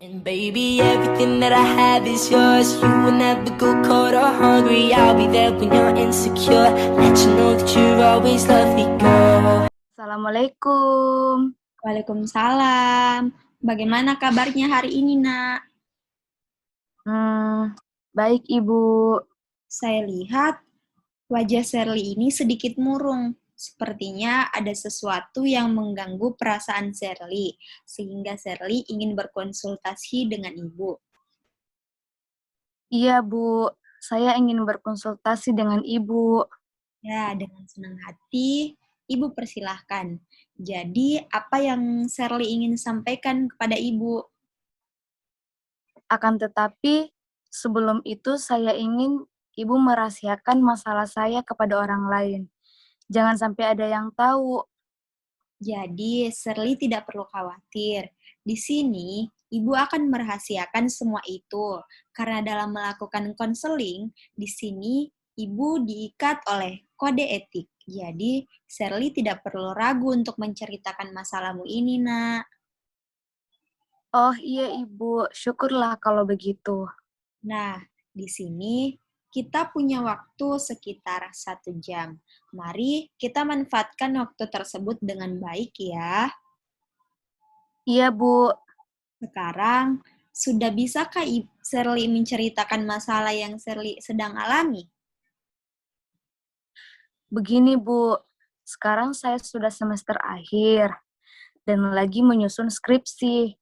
And baby, everything that I have is yours. You will never go cold or hungry. I'll be there when you're insecure. Let you know that you're always lovely, girl. Assalamualaikum. Waalaikumsalam. Bagaimana kabarnya hari ini, Nak? Baik, Ibu. Saya lihat wajah Sherly ini sedikit murung. Sepertinya ada sesuatu yang mengganggu perasaan Sherly, sehingga Sherly ingin berkonsultasi dengan Ibu. Iya, Bu. Saya ingin berkonsultasi dengan Ibu. Ya, dengan senang hati, Ibu persilahkan. Jadi, apa yang Sherly ingin sampaikan kepada Ibu? Akan tetapi, sebelum itu saya ingin Ibu merahasiakan masalah saya kepada orang lain. Jangan sampai ada yang tahu. Jadi, Sherly tidak perlu khawatir. Di sini, Ibu akan merahasiakan semua itu. Karena dalam melakukan konseling, di sini Ibu diikat oleh kode etik. Jadi, Sherly tidak perlu ragu untuk menceritakan masalahmu ini, Nak. Oh iya, Ibu. Syukurlah kalau begitu. Nah, di sini kita punya waktu sekitar 1 jam. Mari kita manfaatkan waktu tersebut dengan baik ya. Iya, Bu. Sekarang, sudah bisakah Sherly menceritakan masalah yang Sherly sedang alami? Begini, Bu. Sekarang saya sudah semester akhir dan lagi menyusun skripsi.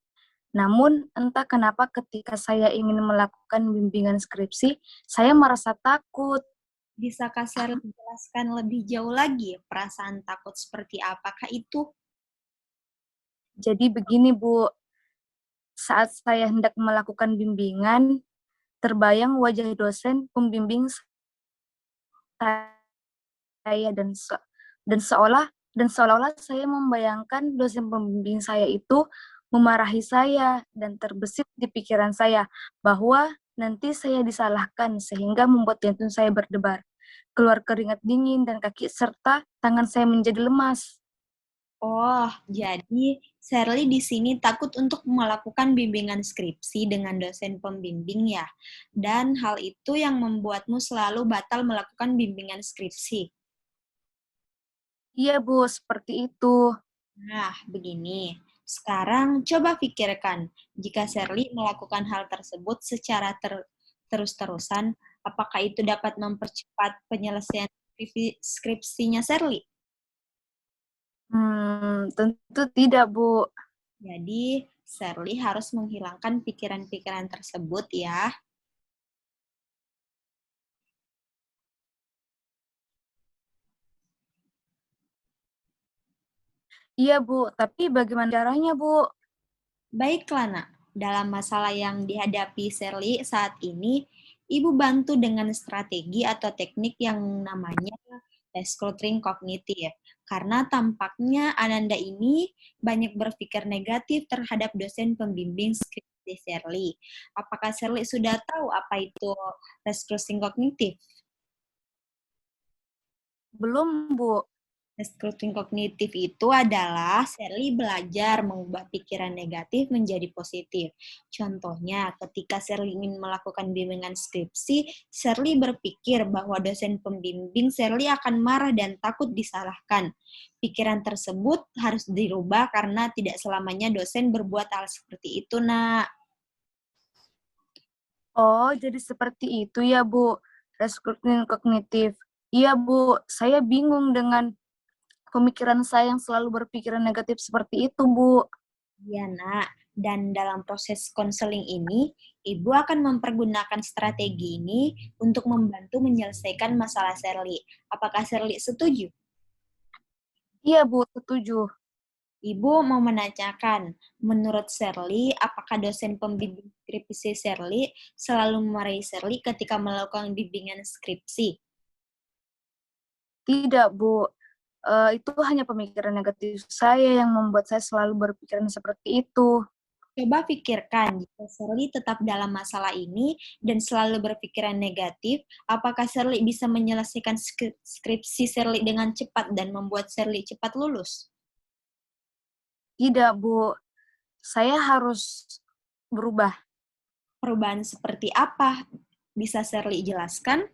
Namun, entah kenapa ketika saya ingin melakukan bimbingan skripsi, saya merasa takut. Bisakah Sherly menjelaskan lebih jauh lagi perasaan takut seperti apakah itu? Jadi begini, Bu, saat saya hendak melakukan bimbingan, terbayang wajah dosen pembimbing saya dan seolah-olah saya membayangkan dosen pembimbing saya itu memarahi saya dan terbesit di pikiran saya bahwa nanti saya disalahkan sehingga membuat jantung saya berdebar, keluar keringat dingin dan kaki serta tangan saya menjadi lemas. Oh, jadi Sherly di sini takut untuk melakukan bimbingan skripsi dengan dosen pembimbing ya. Dan hal itu yang membuatmu selalu batal melakukan bimbingan skripsi. Iya, Bu, seperti itu. Nah, begini. Sekarang coba pikirkan, jika Sherly melakukan hal tersebut secara terus-terusan, apakah itu dapat mempercepat penyelesaian skripsinya Sherly? Tentu tidak, Bu. Jadi, Sherly harus menghilangkan pikiran-pikiran tersebut ya. Iya, Bu. Tapi bagaimana caranya, Bu? Baiklah, Nak. Dalam masalah yang dihadapi Sherly saat ini, Ibu bantu dengan strategi atau teknik yang namanya restructuring kognitif. Karena tampaknya Ananda ini banyak berpikir negatif terhadap dosen pembimbing skripsi Sherly. Apakah Sherly sudah tahu apa itu restructuring kognitif? Belum, Bu. Restructuring kognitif itu adalah Sherly belajar mengubah pikiran negatif menjadi positif. Contohnya, ketika Sherly ingin melakukan bimbingan skripsi, Sherly berpikir bahwa dosen pembimbing Sherly akan marah dan takut disalahkan. Pikiran tersebut harus dirubah karena tidak selamanya dosen berbuat hal seperti itu, Nak. Oh, jadi seperti itu ya, Bu. Restructuring kognitif. Iya, Bu. Saya bingung dengan pemikiran saya yang selalu berpikiran negatif seperti itu, Bu. Ya, Nak. Dan dalam proses konseling ini, Ibu akan mempergunakan strategi ini untuk membantu menyelesaikan masalah Sherly. Apakah Sherly setuju? Iya, Bu. Setuju. Ibu mau menanyakan, menurut Sherly, apakah dosen pembimbing skripsi Sherly selalu memarahi Sherly ketika melakukan bimbingan skripsi? Tidak, Bu. Itu hanya pemikiran negatif saya yang membuat saya selalu berpikiran seperti itu. Coba pikirkan, jika Sherly tetap dalam masalah ini dan selalu berpikiran negatif, apakah Sherly bisa menyelesaikan skripsi Sherly dengan cepat dan membuat Sherly cepat lulus? Tidak, Bu. Saya harus berubah. Perubahan seperti apa? Bisa Shirley jelaskan?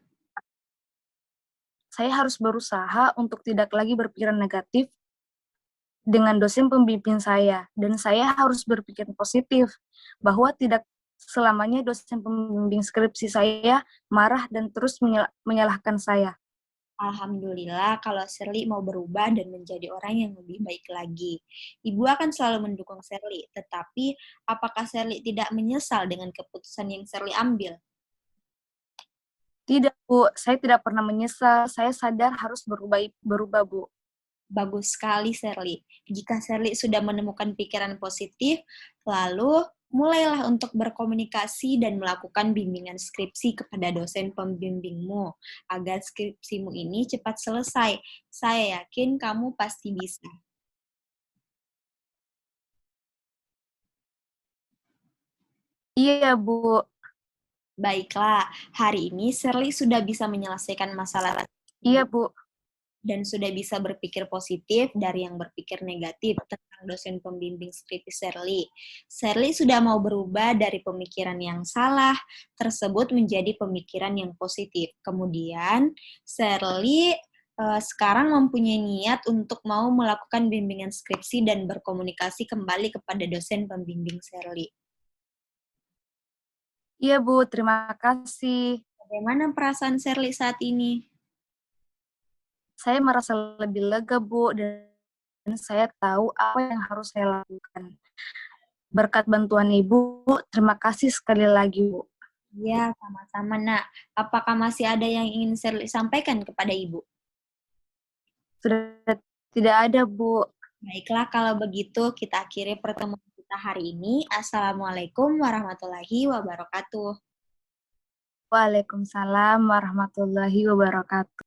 Saya harus berusaha untuk tidak lagi berpikiran negatif dengan dosen pembimbing saya, dan saya harus berpikir positif bahwa tidak selamanya dosen pembimbing skripsi saya marah dan terus menyalahkan saya. Alhamdulillah kalau Shirley mau berubah dan menjadi orang yang lebih baik lagi. Ibu akan selalu mendukung Shirley, tetapi apakah Shirley tidak menyesal dengan keputusan yang Shirley ambil? Tidak, Bu, saya tidak pernah menyesal. Saya sadar harus berubah, Bu. Bagus sekali, Shirley. Jika Shirley sudah menemukan pikiran positif, lalu mulailah untuk berkomunikasi dan melakukan bimbingan skripsi kepada dosen pembimbingmu, agar skripsimu ini cepat selesai. Saya yakin kamu pasti bisa. Iya, Bu. Baiklah, hari ini Shirley sudah bisa menyelesaikan masalah Iya, Bu. dan sudah bisa berpikir positif dari yang berpikir negatif tentang dosen pembimbing skripsi Shirley. Shirley sudah mau berubah dari pemikiran yang salah tersebut menjadi pemikiran yang positif. Kemudian, Shirley sekarang mempunyai niat untuk mau melakukan bimbingan skripsi dan berkomunikasi kembali kepada dosen pembimbing Shirley. Iya, Bu. Terima kasih. Bagaimana perasaan Shirley saat ini? Saya merasa lebih lega, Bu, dan saya tahu apa yang harus saya lakukan. Berkat bantuan Ibu, terima kasih sekali lagi, Bu. Ya, sama-sama, Nak. Apakah masih ada yang ingin Shirley sampaikan kepada Ibu? Sudah tidak ada, Bu. Baiklah, kalau begitu kita akhiri pertemuan kita hari ini. Assalamualaikum warahmatullahi wabarakatuh. Waalaikumsalam warahmatullahi wabarakatuh.